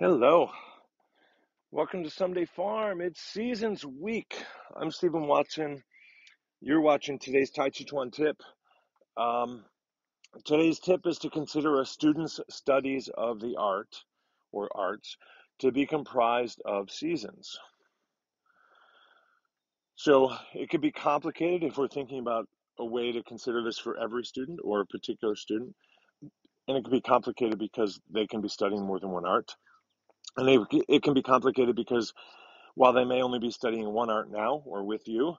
Hello. Welcome to Someday Farm. It's Seasons Week. I'm Stephen Watson. You're watching today's Tàijíquán Tip. Today's tip is to consider a student's studies of the art or arts to be comprised of seasons. So it could be complicated if we're thinking about a way to consider this for every student or a particular student. And it can be complicated because they can be studying more than one art. And it can be complicated because while they may only be studying one art now or with you,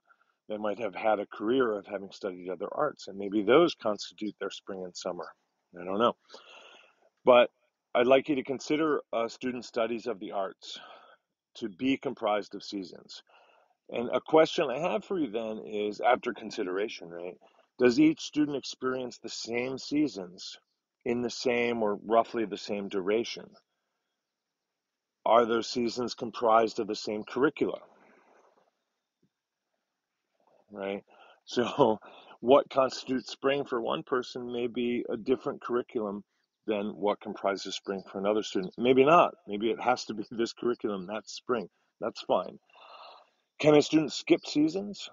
they might have had a career of having studied other arts, and maybe those constitute their spring and summer. I don't know. But I'd like you to consider student studies of the arts to be comprised of seasons. And a question I have for you then is, after consideration, right? Does each student experience the same seasons in the same or roughly the same duration? Are those seasons comprised of the same curricula? Right? So what constitutes spring for one person may be a different curriculum than what comprises spring for another student. Maybe not. Maybe it has to be this curriculum, that's spring. That's fine. Can a student skip seasons?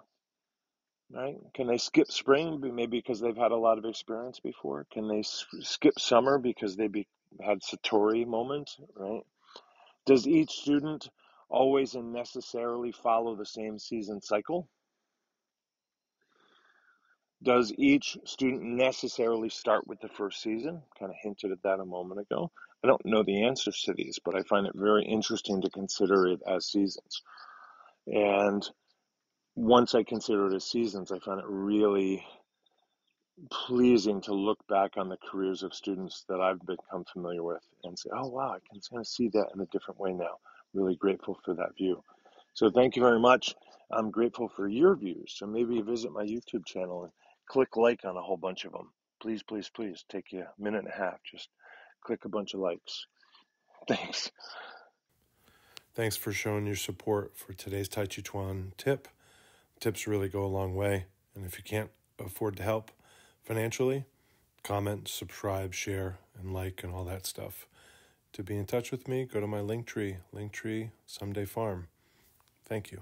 Right? Can they skip spring maybe because they've had a lot of experience before? Can they skip summer because they had Satori moment? Right? Does each student always and necessarily follow the same season cycle? Does each student necessarily start with the first season? Kind of hinted at that a moment ago. I don't know the answers to these, but I find it very interesting to consider it as seasons. And once I consider it as seasons, I find it really pleasing to look back on the careers of students that I've become familiar with and say, oh, wow, I can kind of see that in a different way now. Really grateful for that view. So thank you very much. I'm grateful for your views. So maybe visit my YouTube channel and click like on a whole bunch of them. Please, please, please take you a minute and a half. Just click a bunch of likes. Thanks. Thanks for showing your support for today's Tàijíquán tip. Tips really go a long way. And if you can't afford to help financially, comment, subscribe, share, and like, and all that stuff. To be in touch with me, go to my Linktree, Someday Farm. Thank you.